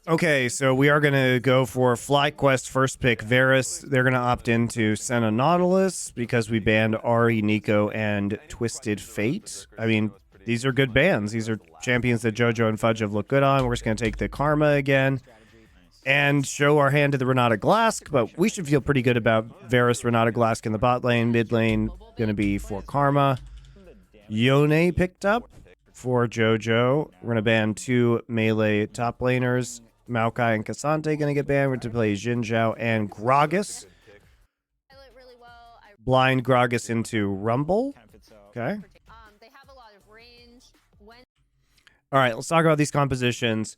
Okay, so we are going to go for FlyQuest first pick Varus. They're going to opt into Senna Nautilus because we banned Ari, Nico, and Twisted Fate. I mean, these are good bans. These are champions that JoJo and Fudge have looked good on. We're just going to take the Karma again and show our hand to the Renata Glask, but we should feel pretty good about Varus, Renata Glask in the bot lane. Mid lane going to be for Karma. Yone picked up for JoJo. We're going to ban 2 melee top laners. Maokai and Cassante going to get banned. We're going to play Xin Zhao and Gragas. Blind Gragas into Rumble. Okay. All right, let's talk about these compositions.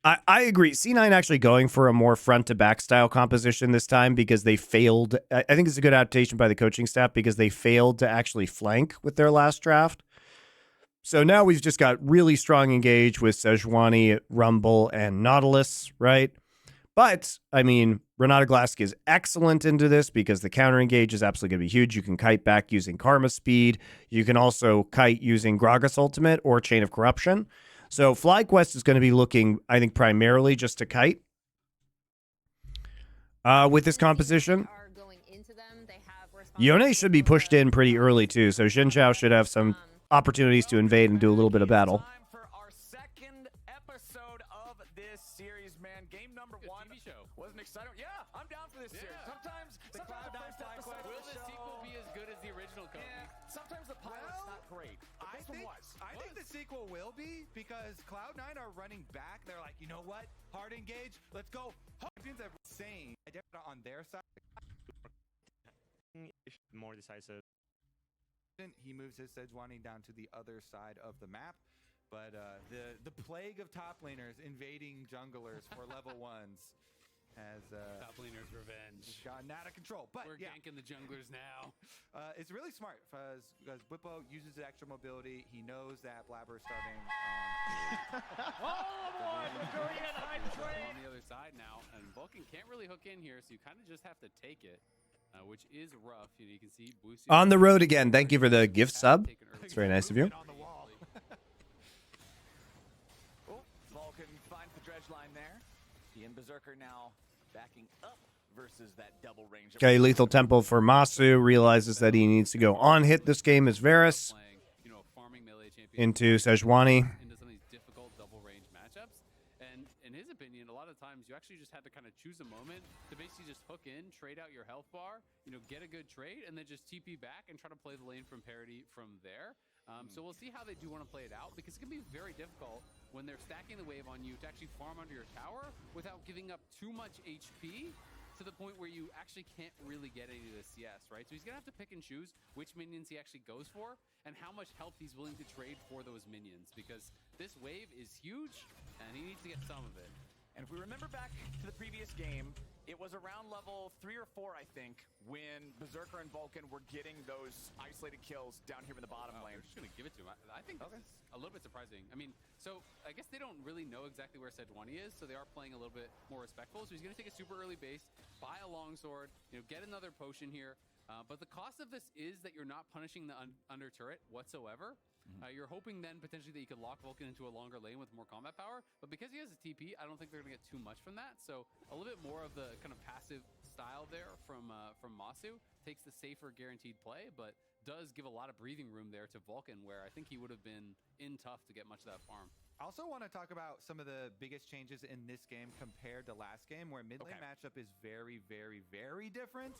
I agree. C9 actually going for a more front-to-back style composition this time because they failed. I think it's a good adaptation by the coaching staff because they failed to actually flank with their last draft. So now we've just got really strong engage with Sejuani, Rumble, and Nautilus, right? But, I mean, Renata Glask is excellent into this because the counter engage is absolutely going to be huge. You can kite back using Karma Speed. You can also kite using Gragas Ultimate or Chain of Corruption. So FlyQuest is going to be looking, I think, primarily just to kite with this composition. Yone should be pushed in pretty early, too. So Xin Zhao should have some opportunities to invade and do a little bit of battle. For our second episode of this series, man. Game number 1 wasn't exciting. Yeah, I'm down for this series. Sometimes the Cloud9 FlyQuest. Will the sequel be as good as the original Cody? Sometimes the pilot's not great. I think the sequel will be because Cloud9 are running back. They're like, you know what? Hard engage. Let's go. Champions are insane. On their side. More decisive. He moves his Sejuani down to the other side of the map. But the plague of top laners invading junglers for level 1s has Top laner's revenge. gotten out of control. But We're yeah, ganking the junglers now. it's really smart because Whippo uses the extra mobility. He knows that Blabber's starting. On the other side now, and Vulcan can't really hook in here, so you kind of just have to take it, which is rough. You can see Boosie On the road again. Thank you for the gift sub. It's very nice of you. On the wall. Oh, Vulcan finds the dredge line there. He and Berserker now backing up versus that double range. Okay, Lethal Temple for Masu. Realizes that he needs to go on hit this game as Varus playing, farming melee champion into Sejuani. into some of these difficult double range matchups. And in his opinion, a lot of times you actually just have to kind of choose a moment to basically just hook in, trade out your health bar, get a good trade, and then just TP back and try to play the lane from parity from there. So we'll see how they do want to play it out, because it can be very difficult when they're stacking the wave on you to actually farm under your tower without giving up too much HP to the point where you actually can't really get any of the CS, right? So he's going to have to pick and choose which minions he actually goes for and how much health he's willing to trade for those minions, because this wave is huge and he needs to get some of it. And if we remember back to the previous game, it was around level 3 or 4, I think, when Berserker and Vulcan were getting those isolated kills down here in the bottom lane. They're just going to give it to him. I think this is a little bit surprising. I mean, so I guess they don't really know exactly where Sejuani is, so they are playing a little bit more respectful. So he's going to take a super early base, buy a longsword, get another potion here. But the cost of this is that you're not punishing the under turret whatsoever. You're hoping then potentially that you could lock Vulcan into a longer lane with more combat power, but because he has a TP, I don't think they're going to get too much from that. So a little bit more of the kind of passive style there from Masu. Takes the safer guaranteed play, but does give a lot of breathing room there to Vulcan, where I think he would have been in tough to get much of that farm. I also want to talk about some of the biggest changes in this game compared to last game, where mid lane matchup is very, very, very different.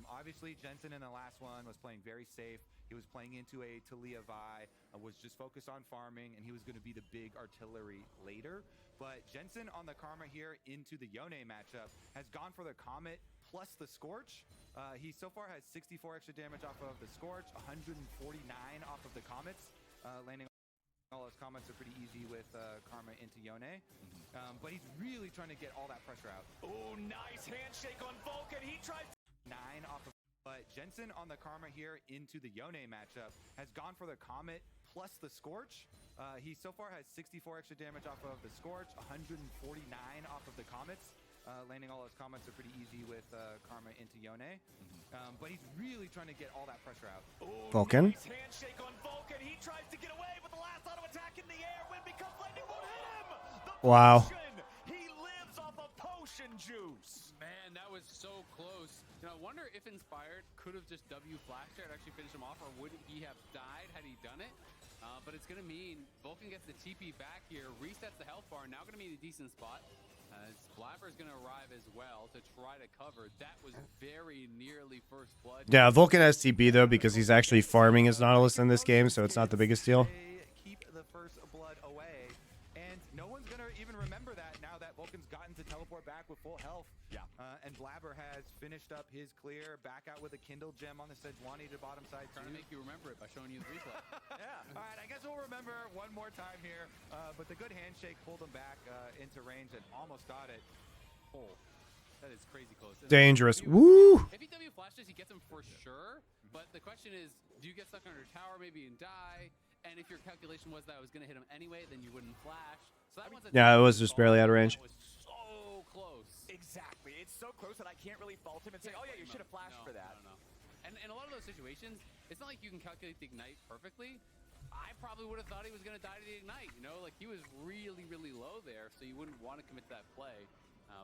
Obviously, Jensen in the last one was playing very safe. He was playing into a Talia Vi, was just focused on farming, and he was going to be the big artillery later. But Jensen on the Karma here into the Yone matchup has gone for the Comet plus the Scorch. He so far has 64 extra damage off of the Scorch, 149 off of the Comets, landing all his comments are pretty easy with Karma into Yone. But he's really trying to get all that pressure out. Oh, nice handshake on Vulcan. He tried 9 off of... But Jensen on the Karma here into the Yone matchup has gone for the Comet plus the Scorch. He so far has 64 extra damage off of the Scorch, 149 off of the Comets. Landing all his comments are pretty easy with Karma into Yone. But he's really trying to get all that pressure out. Oh, Vulcan. nice handshake on Vulcan. He tries to get away, but the last auto attack in the air. When becomes lightning won't hit him. The Wow. potion. was so close. You know, I wonder if Inspired could have just W flashed there and actually finished him off, or would he have died had he done it? But it's going to mean Vulcan gets the TP back here, resets the health bar, now going to be in a decent spot. Blabber's going to arrive as well to try to cover. That was very nearly first blood. Yeah, Vulcan has TP, though, because he's actually farming his Nautilus in this game, so it's not the biggest deal. Keep the first blood away, and no one's going to even remember that now that Vulcan's gotten to teleport back with full health. Yeah. And Blabber has finished up his clear, back out with a Kindle Gem on the Sejuani to bottom side. Trying to make you remember it by showing you the replay. Yeah. All right, I guess we'll remember one more time here. But the good handshake pulled him back into range and almost got it. Oh, that is crazy close. Dangerous. Woo! If he W flashes, he gets him for sure. But the question is, do you get stuck under a tower maybe and die? And if your calculation was that I was going to hit him anyway, then you wouldn't flash. So that one's a Yeah, it was just barely out of range. That was so close. Exactly. It's so close that I can't really fault him and say, oh yeah, you should have flashed for that. No. And in a lot of those situations, it's not like you can calculate the ignite perfectly. I probably would have thought he was going to die to the ignite. You know, like he was really, really low there, so you wouldn't want to commit to that play.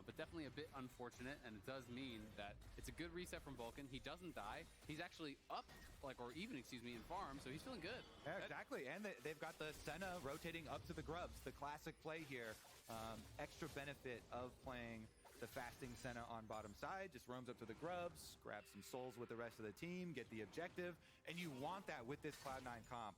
But definitely a bit unfortunate, and it does mean that it's a good reset from Vulcan. He doesn't die. He's actually up, or even, excuse me, in farm, so he's feeling good. Yeah, exactly. And they've got the Senna rotating up to the grubs, the classic play here. Extra benefit of playing the fasting Senna on bottom side, just roams up to the grubs, grabs some souls with the rest of the team, get the objective, and you want that with this Cloud9 comp.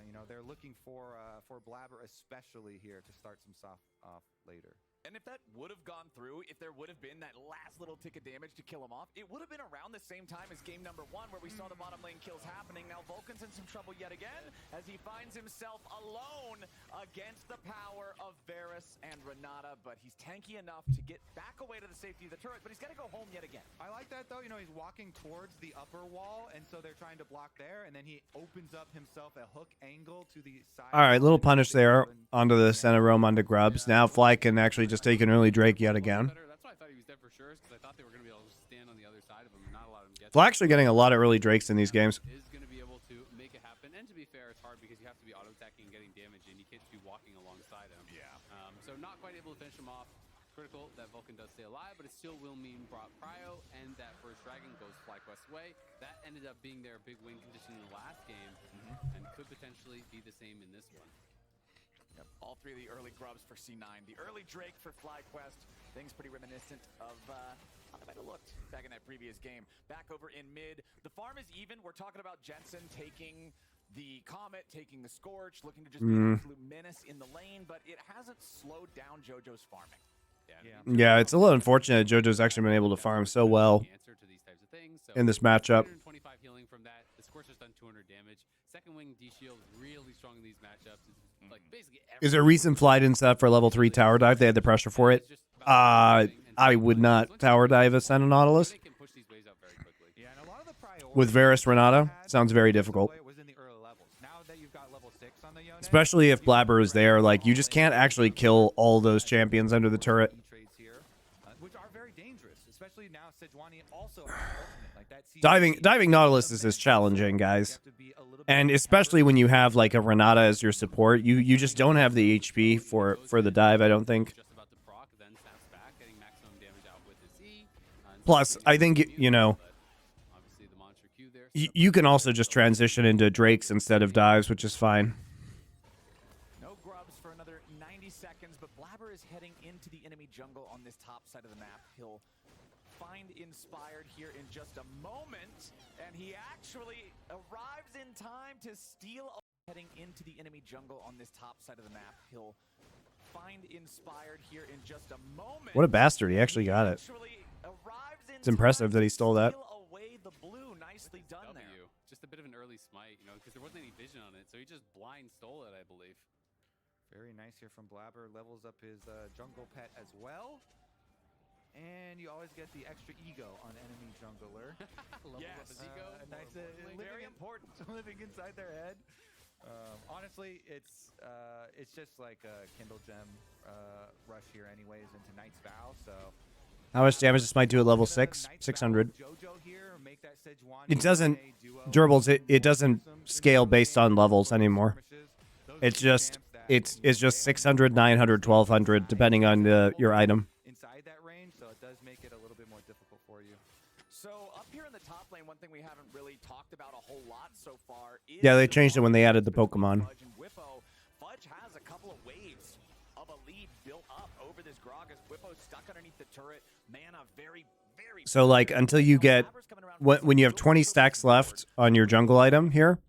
You know, they're looking for Blabber especially here to start some soft off later. And if that would have gone through, if there would have been that last little tick of damage to kill him off, it would have been around the same time as game number 1 where we saw the bottom lane kills happening. Now Vulcan's in some trouble yet again as he finds himself alone against the power of Varus and Renata, but he's tanky enough to get back away to the safety of the turret, but he's got to go home yet again. I like that though, you know, he's walking towards the upper wall, and so they're trying to block there, and then he opens up himself a hook angle to the side. All right, little punish there onto the center roam onto grubs. Now Fly can actually just take an early Drake yet again. That's why I thought he was dead for sure, because I thought they were going to be able to stand on the other side of him and not allow him to get Fly actually getting a lot of early Drakes in these games. Is going to be able to make it happen. And to be fair, it's hard because you have to be auto-attacking and getting damage, and you can't be walking alongside him. Yeah. So not quite able to finish him off. Critical that Vulcan does stay alive, but it still will mean Brock Cryo, and that first dragon goes FlyQuest's way. That ended up being their big win condition in the last game, and could potentially be the same in this one. Yep. All 3 of the early grubs for C9. The early Drake for FlyQuest. Things pretty reminiscent of how they might have looked back in that previous game. Back over in mid. The farm is even. We're talking about Jensen taking the Comet, taking the Scorch, looking to just be an absolute menace in the lane, but it hasn't slowed down JoJo's farming. Yeah, it's a little unfortunate JoJo's actually been able to farm so well Answer to these types of things. So in this matchup. 125 healing from that. The Scorch has done 200 damage. Second wing D-Shield really strong in these matchups. It's like basically Is there a reason Fly didn't set up for level 3 tower dive? They had the pressure for it. I would not tower dive a Senna Nautilus. They can push these waves out very quickly. Yeah, and a lot of the priority With Varus Renata, sounds very difficult. was in the early levels. Now that you've got level 6 on the Yone, Especially if Blabber is there, like, you just can't actually kill all those champions under the turret. trades here, which are very dangerous, especially now Sejuani also has ultimate, like that Diving Nautilus is challenging, guys. And especially when you have like a Renata as your support, you just don't have the HP for the dive, I don't think. Just about to proc, then snaps back, getting maximum damage out with his E. Plus, I think, you know, Obviously the monster Q there. you can also just transition into Drakes instead of dives, which is fine. No grubs for another 90 seconds, but Blabber is heading into the enemy jungle on this top side of the map. He'll find Inspired here in just a moment, and he actually arrives in time to steal. Heading into the enemy jungle on this top side of the map. He'll find Inspired here in just a moment. What a bastard, he actually got it. It's impressive that he stole that. Away the blue. Nicely done there. Just a bit of an early smite, you know, because there wasn't any vision on it, so he just blind stole it, I believe. Very nice here from Blabber. Levels up his jungle pet as well. And you always get the extra ego on enemy jungler. Levels up his ego. Nice, Very important. living inside their head. Honestly, it's just like a Kindle Gem rush here anyways into Knight's Vow, so... How much damage this might do at level 6? 600. It doesn't, Gerbils, it doesn't scale based on levels anymore. It's just 600, 900, 1200, depending on your item. Inside that range, so it does make it a little bit more difficult. So up here in the top lane, one thing we haven't really talked about a whole lot so far is Yeah, they changed it when they added the Pokemon. Fudge and Whippo. Fudge has a couple of waves of a lead built up over this Grog as Whippo's stuck underneath the turret. Mana very, very. So like until you get when you have 20 stacks left on your jungle item here,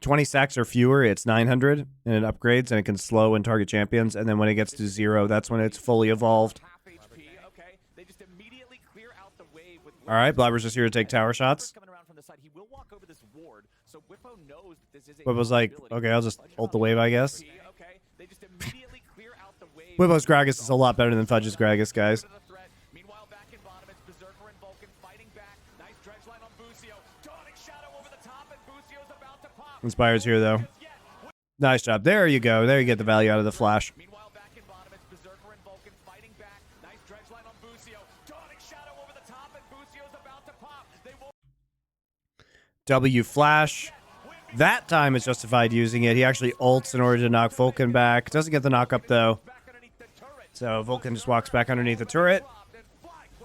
20 stacks or fewer, it's 900 and it upgrades and it can slow and target champions. And then when it gets to 0, that's when it's fully evolved. All right, Blabber's just here to take tower shots. Whippo's like, okay, I'll just ult the wave, I guess. Whippo's Gragas is a lot better than Fudge's Gragas, guys. Inspired's here, though. Nice job. There you go. There you get the value out of the flash. W flash. That time it's justified using it. He actually ults in order to knock Vulcan back. Doesn't get the knock up, though. So Vulcan just walks back underneath the turret.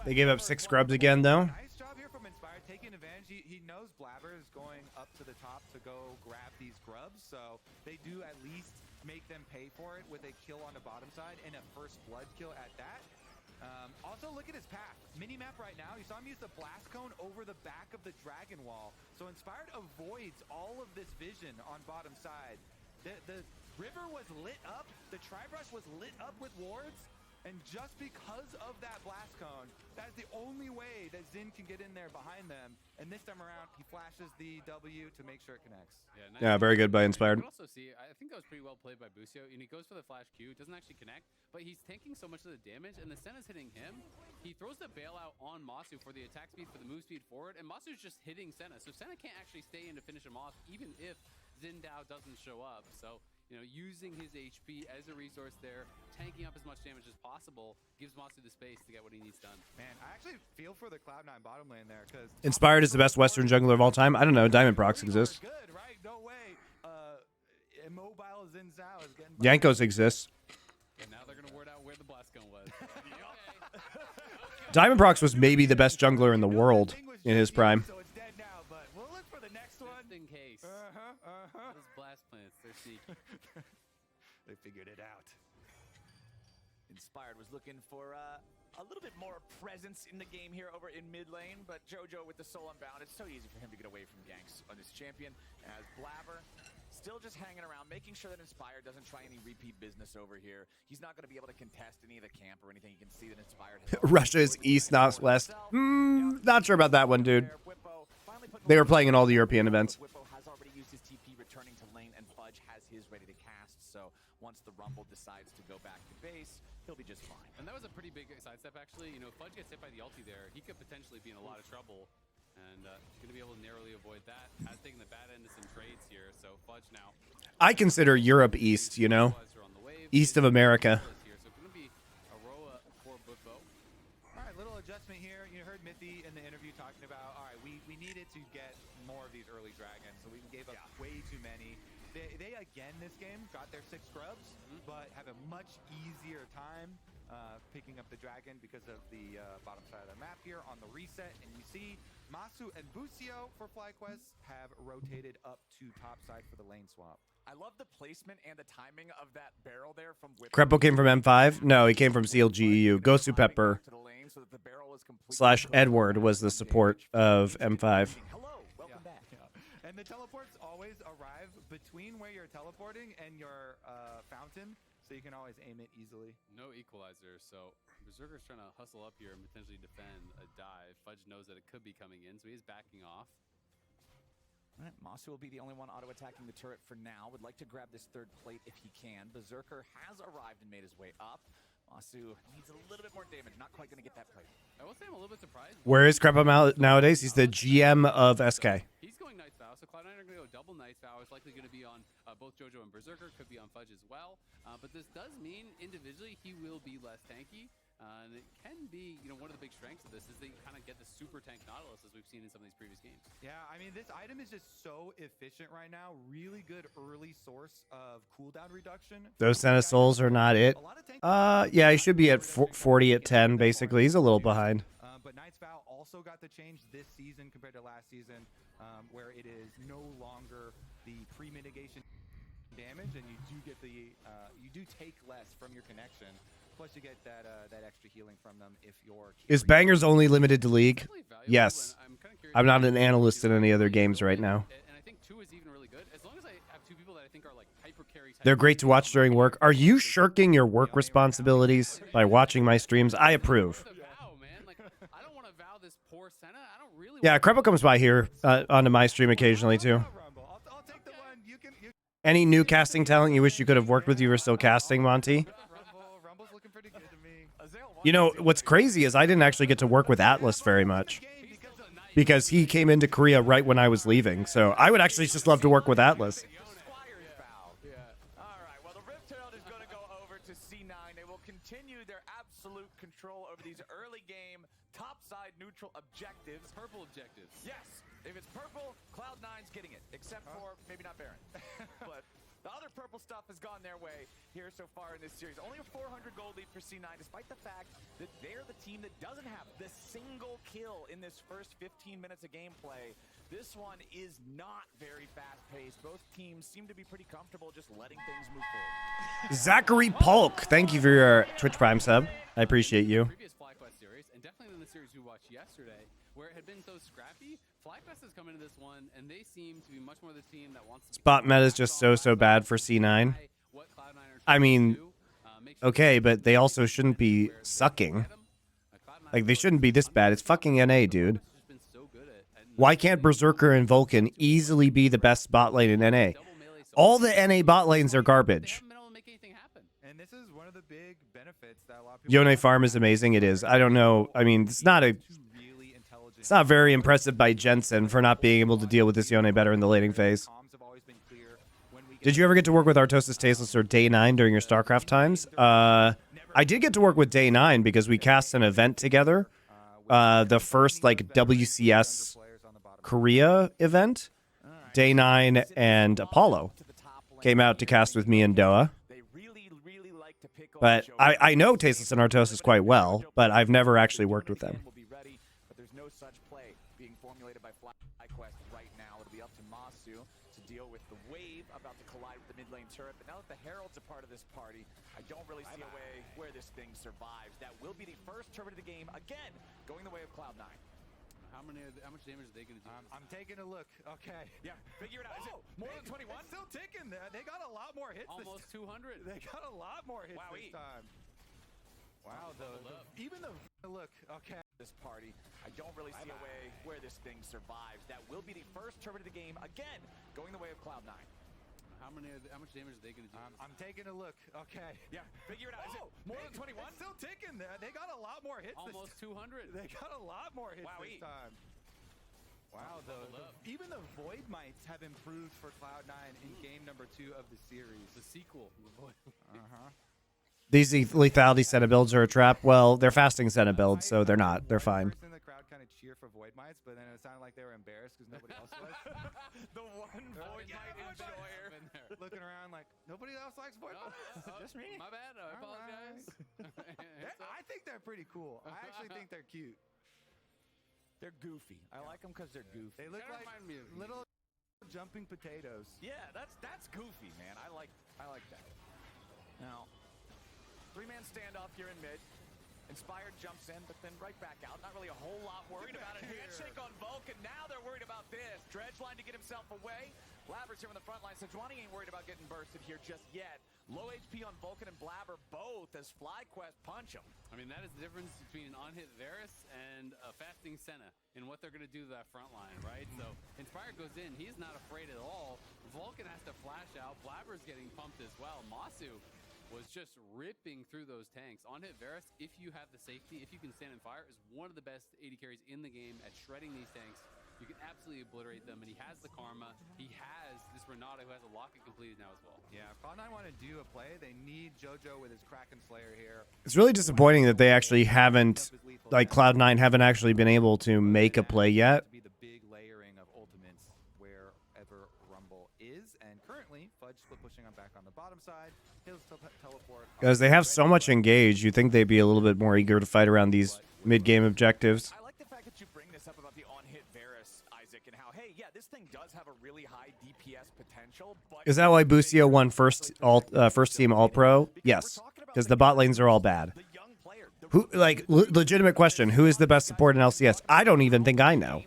They gave up 6 scrubs again, though. Nice job here from Inspired, taking advantage. He knows Blabber is going up to the top to go grab these grubs, so they do at least make them pay for it with a kill on the bottom side and a first blood kill at that. Also, look at his path. Minimap right now, you saw him use the blast cone over the back of the dragon wall. So Inspired avoids all of this vision on bottom side. The river was lit up, the tri-brush was lit up with wards, and just because of that blast cone, that's the only way that Xin can get in there behind them. And this time around, he flashes the W to make sure it connects. Yeah, very good by Inspired. You can also see, I think that was pretty well played by Busio, and he goes for the flash Q, doesn't actually connect, but he's tanking so much of the damage, and the Senna's hitting him. He throws the bailout on Masu for the attack speed, for the move speed forward, and Masu's just hitting Senna. So Senna can't actually stay in to finish him off, even if Zindao doesn't show up. So, you know, using his HP as a resource there, tanking up as much damage as possible, gives Masu the space to get what he needs done. Man, I actually feel for the Cloud9 bottom lane there, because Inspired is the best Western jungler of all time. I don't know. Diamond Procs exists. Good, right? No way. Immobile Xin Zhao is getting Yankos exists. And now they're going to word out where the blast gun was. Diamond Procs was maybe the best jungler in the world in his prime. So it's dead now, but we'll look for the next one. Just in case. Those blast plants, they're sneaky. They figured it out. Inspired was looking for a little bit more presence in the game here over in mid lane, but Jojo with the soul unbound, it's so easy for him to get away from ganks on this champion, as Blabber still just hanging around, making sure that Inspired doesn't try any repeat business over here. He's not going to be able to contest any of the camp or anything. You can see that Inspired has Russia is east, not west. Not sure about that one, dude. They were playing in all the European events. Whippo has already used his TP returning to lane, and Fudge has his ready to cast, so once the Rumble decides to go back to base, he'll be just fine. And that was a pretty big sidestep, actually. You know, Fudge gets hit by the ulti there. He could potentially be in a lot of trouble. And going to be able to narrowly avoid that. Has taken the bad end of some trades here, so Fudge now. I consider Europe east, you know? East of America. So it's going to be Aroa for Whippo. All right, little adjustment here. You heard Mithy in the interview talking about, all right, we needed to get more of these early dragons, so we gave up way too many. They again, this game, got their 6 scrubs, but have a much easier time picking up the dragon because of the bottom side of the map here on the reset. And you see Masu and Busio for FlyQuest have rotated up to top side for the lane swap. I love the placement and the timing of that barrel there from Whippo. Crepo came from M5? No, he came from CLGEU. Gosu Pepper / Edward was the support of M5. Hello, welcome back. And the teleports always arrive between where you're teleporting and your fountain, so you can always aim it easily. No equalizer, so Berserker's trying to hustle up here and potentially defend a dive. Fudge knows that it could be coming in, so he's backing off. All right, Masu will be the only one auto-attacking the turret for now. Would like to grab this third plate if he can. Berserker has arrived and made his way up. Masu needs a little bit more damage. Not quite going to get that plate. I will say I'm a little bit surprised. Where is Crepo nowadays? He's the GM of SK. He's going Knight's Vow, so Cloud9 are going to go double Knight's Vow. It's likely going to be on both Jojo and Berserker. Could be on Fudge as well. But this does mean individually he will be less tanky. And it can be, you know, one of the big strengths of this is they kind of get the super tank Nautilus as we've seen in some of these previous games. Yeah, I mean, this item is just so efficient right now. Really good early source of cooldown reduction. Those Senna souls are not it. Yeah, he should be at 40 at 10, basically. He's a little behind. But Knight's Vow also got the change this season compared to last season, where it is no longer the pre-mitigation damage, and you do get the you do take less from your connection. Plus, you get that that extra healing from them if you're. Is Bangers only limited to League? Yes. I'm not an analyst in any other games right now. And I think 2 is even really good. As long as I have 2 people that I think are like hyper carry type. They're great to watch during work. Are you shirking your work responsibilities by watching my streams? I approve. I don't want to vow this poor Senna. I don't really. Yeah, Krepo comes by here onto my stream occasionally too. I'll take the one. You can. Any new casting talent you wish you could have worked with? You were still casting, Monty. Rumble's looking pretty good to me. You know what's crazy is I didn't actually get to work with Atlas very much because he came into Korea right when I was leaving. So I would actually just love to work with Atlas. All right, well, the Riptail is going to go over to C9. They will continue their absolute control over these early game topside neutral objectives. Purple objectives. Yes, if it's purple, Cloud9's getting it, except for maybe not Baron. But the other purple stuff has gone their way here so far in this series. Only a 400 gold lead for C9, despite the fact that they're the team that doesn't have the single kill in this first 15 minutes of gameplay. This one is not very fast-paced. Both teams seem to be pretty comfortable just letting things move forward. Zachary Polk, thank you for your Twitch Prime sub. I appreciate you. Previous FlyQuest series, and definitely in the series we watched yesterday, where it had been so scrappy, FlyQuest has come into this one, and they seem to be much more the team that wants to. Spot meta is just so bad for C9. I mean, okay, but they also shouldn't be sucking. Like, they shouldn't be this bad. It's fucking NA, dude. Why can't Berserker and Vulcan easily be the best bot lane in NA? All the NA bot lanes are garbage. And this is one of the big benefits that a lot of people. Yone farm is amazing. It is. I don't know. I mean, it's not very impressive by Jensen for not being able to deal with this Yone better in the laning phase. Did you ever get to work with Artosis Tasteless or Day 9 during your StarCraft times? I did get to work with Day 9 because we cast an event together. The first like WCS Korea event. Day 9 and Apollo came out to cast with me and Doa. But I know Tasteless and Artosis quite well, but I've never actually worked with them. There's no such play being formulated by FlyQuest right now. It'll be up to Masu to deal with the wave about to collide with the mid lane turret. But now that the Herald's a part of this party, I don't really see a way where this thing survives. That will be the first turret of the game, again, going the way of Cloud9. How much damage are they going to do? I'm taking a look. Okay. Yeah, figure it out. Is it more than 21? It's still ticking. They got a lot more hits. Almost 200. They got a lot more hits this time. Wow, even the look. Okay. This party, I don't really see a way where this thing survives. That will be the first turret of the game, again, going the way of Cloud9. How much damage are they going to do? I'm taking a look. Okay. Yeah, figure it out. Is it more than 21? It's still ticking. They got a lot more hits. Almost 200. They got a lot more hits this time. Wow, even the Void Mites have improved for Cloud9 in game number 2 of the series. The sequel. These lethality Senna builds are a trap. Well, they're fasting Senna builds, so they're not. They're fine. In the crowd kind of cheer for Void Mites, but then it sounded like they were embarrassed because nobody else was. The one Void Mite enjoyer. Looking around like, nobody else likes Void Mites? Just me? My bad. I apologize. I think they're pretty cool. I actually think they're cute. They're goofy. I like them because they're goofy. They look like little jumping potatoes. Yeah, that's goofy, man. I like that. Now, 3-man standoff here in mid. Inspired jumps in, but then right back out. Not really a whole lot worried about it. Handshake on Vulcan. Now they're worried about this. Dredge line to get himself away. Blabber's here on the front line. Sejuani ain't worried about getting bursted here just yet. Low HP on Vulcan and Blabber both as FlyQuest punch him. I mean, that is the difference between an on-hit Varus and a fasting Senna in what they're going to do to that front line, right? So Inspired goes in. He's not afraid at all. Vulcan has to flash out. Blabber's getting pumped as well. Masu was just ripping through those tanks. On-hit Varus, if you have the safety, if you can stand in fire, is one of the best AD carries in the game at shredding these tanks. You can absolutely obliterate them, and he has the karma. He has this Renata who has a locket completed now as well. Yeah, if Cloud9 want to do a play, they need JoJo with his Kraken Slayer here. It's really disappointing that they actually haven't, like Cloud9 haven't actually been able to make a play yet. Be the big layering of ultimates wherever Rumble is, and currently Fudge split pushing on back on the bottom side. He'll still teleport. Because they have so much engaged, you think they'd be a little bit more eager to fight around these mid-game objectives. I like the fact that you Is that why Busio won first team All Pro? Yes, because the bot lanes are all bad. Who legitimate question? Who is the best support in LCS? I don't even think I know.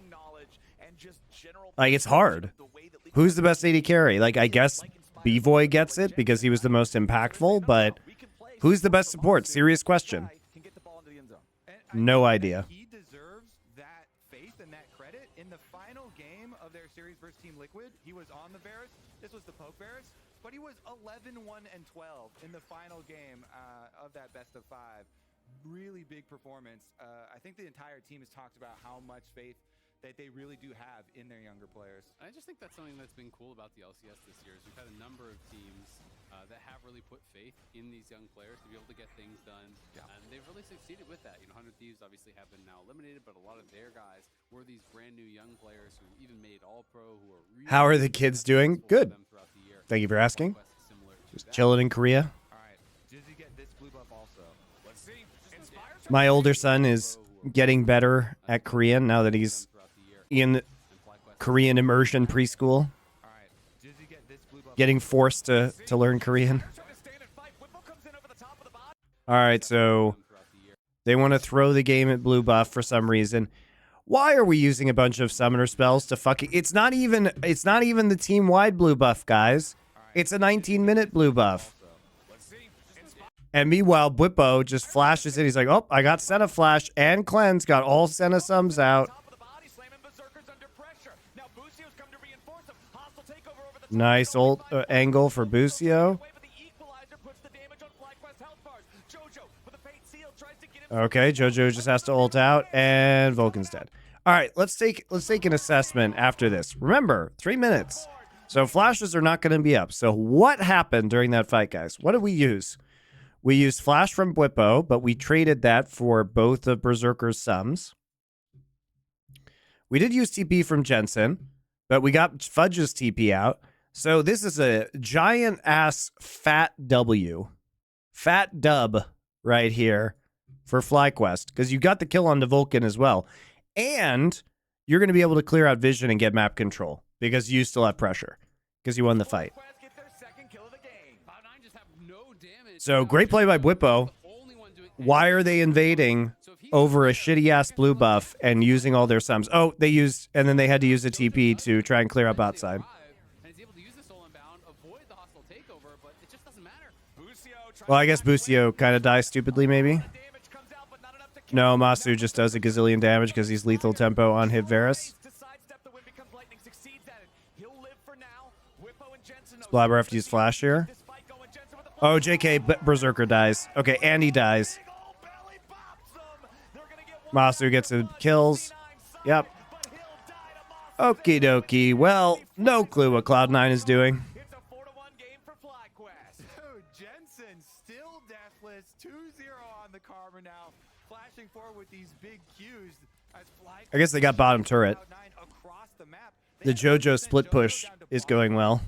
Like, it's hard. Who's the best AD carry? Like, I guess B-Voy gets it because he was the most impactful, but who's the best support? Serious question. No idea. He deserves that faith and that credit. In the final game of their series versus Team Liquid, he was on the Varus. This was the Poke Varus, but he was 11-1-12 in the final game of that best of 5. Really big performance. I think the entire team has talked about how much faith that they really do have in their younger players. I just think that's something that's been cool about the LCS this year is we've had a number of teams that have really put faith in these young players to be able to get things done. Yeah. And they've really succeeded with that. You know, 100 Thieves obviously have been now eliminated, but a lot of their guys were these brand new young players who even made All-Pro, who are really— How are the kids doing? Good. Thank you for asking. Just chilling in Korea. All right. Does he get this blue buff also? Let's see. My older son is getting better at Korean now that he's in Korean immersion preschool. Getting forced to learn Korean. All right, so they want to throw the game at blue buff for some reason. Why are we using a bunch of summoner spells to fucking— it's not even the team-wide blue buff, guys. It's a 19-minute blue buff. And meanwhile, Bwipo just flashes in. He's like, oh, I got Senna Flash and Cleanse. Got all Senna Sums out. Nice ult angle for Busio. Okay, Jojo just has to ult out, and Vulcan's dead. All right, let's take an assessment after this. Remember, 3 minutes. So flashes are not going to be up. So what happened during that fight, guys? What did we use? We used Flash from Bwipo, but we traded that for both of Berserker's Sums. We did use TP from Jensen, but we got Fudge's TP out. So this is a giant-ass fat W. Fat dub right here for FlyQuest, because you got the kill on the Vulcan as well. And you're going to be able to clear out vision and get map control, because you still have pressure, because you won the fight. So great play by Bwipo. Why are they invading over a shitty-ass blue buff and using all their sums? Oh, they used— and then they had to use a TP to try and clear up outside. Well, I guess Busio kind of dies stupidly, maybe. No, Masu just does a gazillion damage because he's lethal tempo on hit Varus. Blabber have to use Flash here. Oh, JK Berserker dies. Okay, and he dies. Masu gets the kills. Yep. Okie dokie. Well, no clue what Cloud9 is doing. With these big Qs as I guess they got bottom turret. The Jojo split push is going well.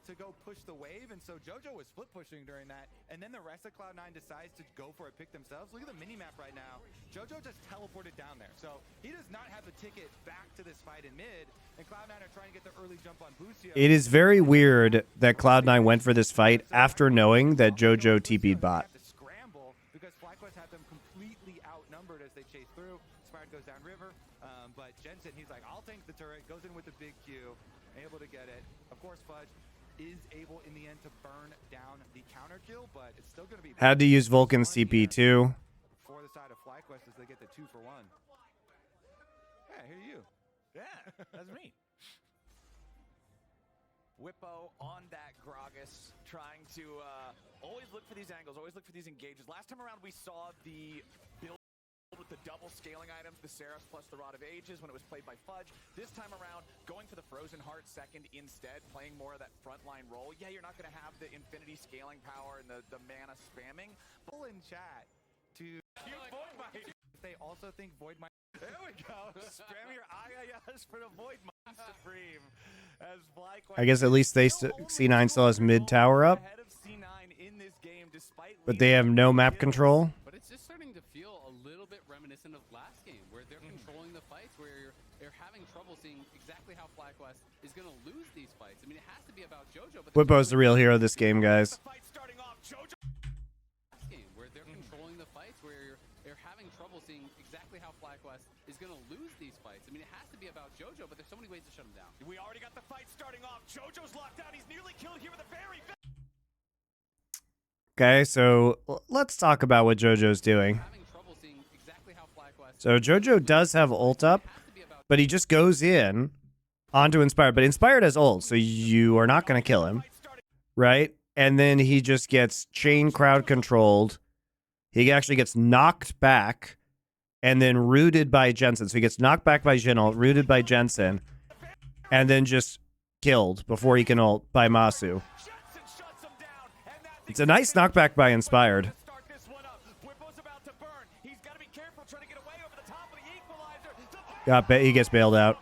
To go push the wave, and so Jojo was split pushing during that, and then the rest of Cloud9 decides to go for a pick themselves. Look at the mini-map right now. Jojo just teleported down there, so he does not have the ticket back to this fight in mid, and Cloud9 are trying to get the early jump on Busio. It is very weird that Cloud9 went for this fight after knowing that Jojo TP'd bot. Because FlyQuest had them completely outnumbered as they chase through. Inspired goes down river, but Jensen, he's like, I'll tank the turret, goes in with the big Q, able to get it. Of course, Fudge is able in the end to burn down the counter kill, but it's still going to be— had to use Vulcan's CP too. For the side of FlyQuest as they get the 2-for-1. Yeah, I hear you. Yeah, that's me. Bwipo on that Gragas, trying to always look for these angles, always look for these engages. Last time around, we saw the build with the double scaling items, the Seraphs plus the Rod of Ages when it was played by Fudge. This time around, going for the Frozen Heart second instead, playing more of that frontline role. Yeah, you're not going to have the infinity scaling power and the mana spamming. Pull in chat to Void Might. They also think Void Might. There we go. Spam your IIS for the Void Might Supreme. As I guess at least they C9 still has mid tower up, but they have no map control. But it's just starting to feel a little bit reminiscent of last game, where they're controlling the fights, where you're having trouble seeing exactly how FlyQuest is going to lose these fights. I mean, it has to be about JoJo, but Whippo's the real hero of this game, guys. game where they're controlling the fights, where they're having trouble seeing exactly how FlyQuest is going to lose these fights. I mean, it has to be about JoJo, but there's so many ways to shut him down. We already got the fight starting off. JoJo's locked down. He's nearly killed here with a very Okay, so let's talk about what JoJo's doing. Having trouble seeing exactly how FlyQuest So JoJo does have ult up, but he just goes in onto Inspired. But Inspired has ult, so you are not going to kill him, right? And then he just gets chain crowd controlled. He actually gets knocked back and then rooted by Jensen. So he gets knocked back by Jinul, rooted by Jensen, and then just killed before he can ult by Masu. It's a nice knockback by Inspired. He gets bailed out.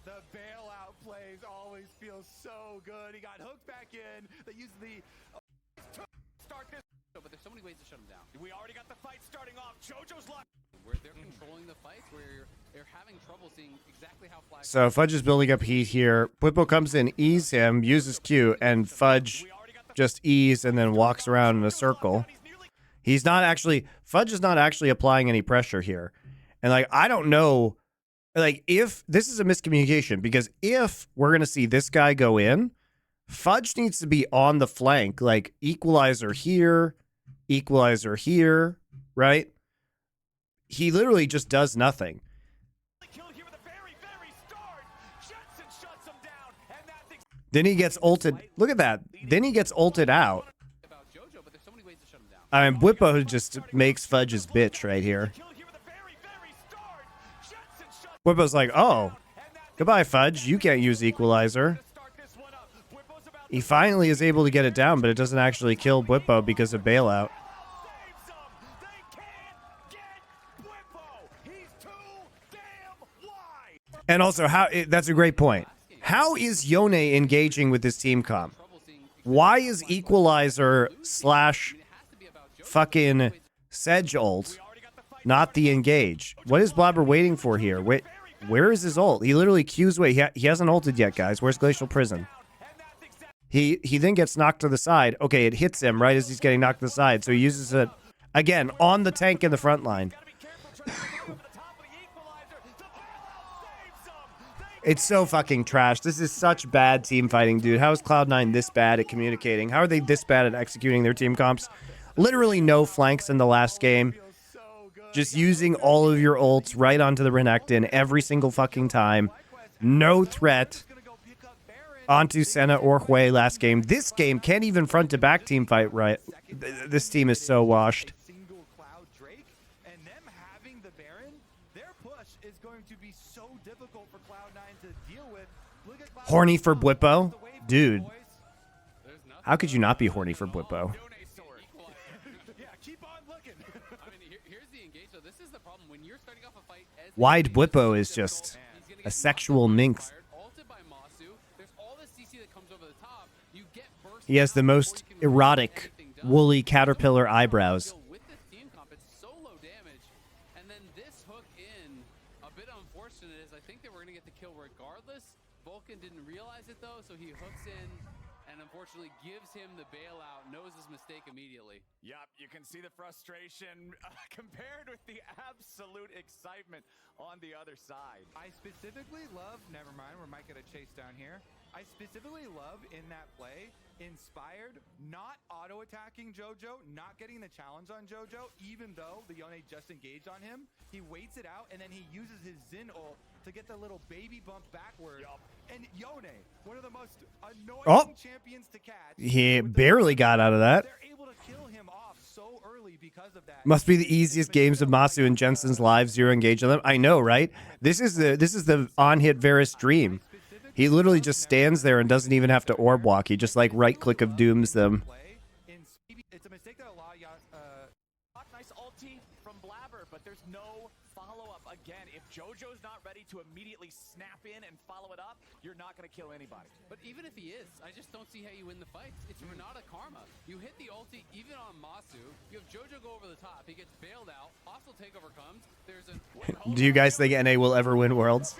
The bailout plays always feel so good. He got hooked back in. They used the start this. but there's so many ways to shut him down. We already got the fight starting off. JoJo's locked. Where they're controlling the fights, where they're having trouble seeing exactly how FlyQuest. So Fudge is building up heat here. Whippo comes in, ease him, uses Q, and Fudge just ease and then walks around in a circle. He's not actually, Fudge is not actually applying any pressure here. And like, I don't know, like if this is a miscommunication, because if we're going to see this guy go in, Fudge needs to be on the flank, like equalizer here, right? He literally just does nothing. Then he gets ulted. Look at that. Then he gets ulted out. I mean, Whippo just makes Fudge his bitch right here. Whippo's like, oh, goodbye, Fudge. You can't use equalizer. He finally is able to get it down, but it doesn't actually kill Whippo because of bailout. And also, that's a great point. How is Yone engaging with this team comp? Why is equalizer / fucking Sedge ult not the engage? What is Blabber waiting for here? Wait, where is his ult? He literally Q's away. He hasn't ulted yet, guys. Where's Glacial Prison? He then gets knocked to the side. Okay, it hits him right as he's getting knocked to the side. So he uses it again on the tank in the front line. It's so fucking trash. This is such bad team fighting, dude. How is Cloud9 this bad at communicating? How are they this bad at executing their team comps? Literally no flanks in the last game. Just using all of your ults right onto the Renekton every single fucking time. No threat onto Senna or Hui last game. This game can't even front to back team fight right. This team is so washed. Horny for Blippo? Dude. How could you not be horny for Blippo? Wide Blippo is just a sexual minx. He has the most erotic, woolly caterpillar eyebrows. Didn't realize it though, so he hooks in and unfortunately gives him the bailout, knows his mistake immediately. Yep, you can see the frustration compared with the absolute excitement on the other side. I specifically love, never mind, we might get a chase down here. I specifically love in that play, Inspired, not auto-attacking JoJo, not getting the challenge on JoJo, even though the Yone just engaged on him. He waits it out, and then he uses his Xin ult to get the little baby bump backward. Yep. And Yone, one of the most annoying champions to catch. He barely got out of that. They're able to kill him off so early because of that. Must be the easiest games of Masu and Jensen's live, zero engage on them. I know, right? This is the on-hit Varus dream. He literally just stands there and doesn't even have to orb walk. He just like right-click of dooms them. It's a mistake that a lot of nice ulti from Blabber, but there's no follow-up again. If JoJo's not ready to immediately snap in and follow it up, you're not going to kill anybody. But even if he is, I just don't see how you win the fights. It's Renata Karma. You hit the ulti even on Masu. You have JoJo go over the top. He gets bailed out. Hostile takeover comes. There's a... Do you guys think NA will ever win Worlds?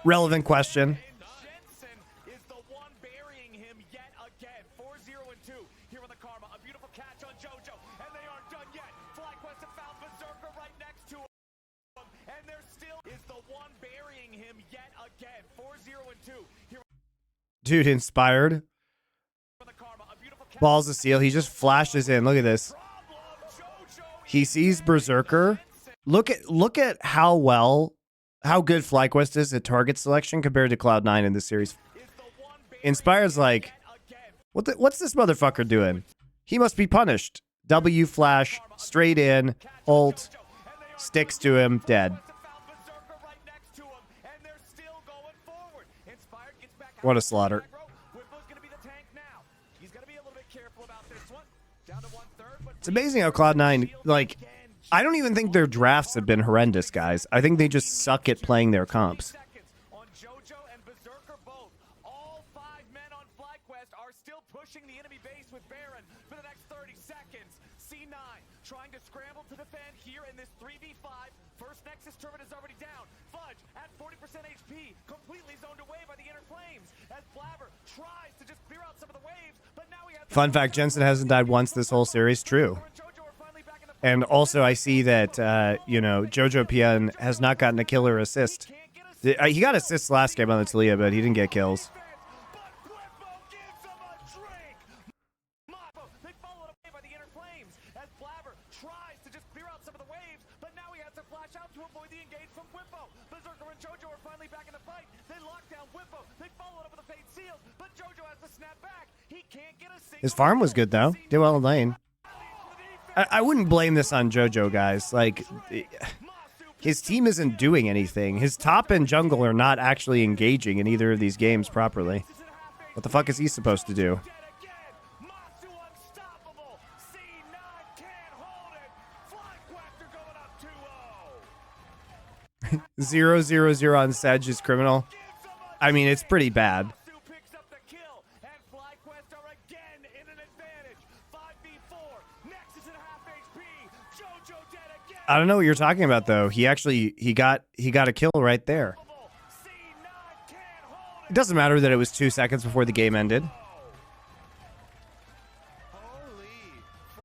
Relevant question. Jensen is the one burying him yet again. 4-0-2 here on the Karma. A beautiful catch on JoJo, and they aren't done yet. FlyQuest have found Berserker right next to him, and there still is the one burying him yet again. 4-0-2 here Dude, inspired. on the Karma. A beautiful catch. Balls of steel. He just flashes in. Look at this. He sees Berserker. Look at how good FlyQuest is at target selection compared to Cloud9 in this series. Inspired's like, what's this motherfucker doing? He must be punished. W flash, straight in, ult, sticks to him, dead. What a slaughter. It's amazing how Cloud9, like, I don't even think their drafts have been horrendous, guys. I think they just suck at playing their comps. On JoJo and Berserker both. All 5 men on FlyQuest are still pushing the enemy base with Baron for the next 30 seconds. C9 trying to scramble to defend here in this 3v5. First Nexus turret is already down. Fudge at 40% HP, completely zoned away by the inner flames as Blabber tries to just clear out some of the waves, but now we have... Fun fact, Jensen hasn't died once this whole series. True. And also, I see that, JoJo PN has not gotten a killer assist. He got assists last game on the Talia, but he didn't get kills. His farm was good, though. Did well in lane. I wouldn't blame this on JoJo, guys. Like, his team isn't doing anything. His top and jungle are not actually engaging in either of these games properly. What the fuck is he supposed to do? 0-0-0 on Sedge is criminal. I mean, it's pretty bad. I don't know what you're talking about, though. He got a kill right there. It doesn't matter that it was 2 seconds before the game ended.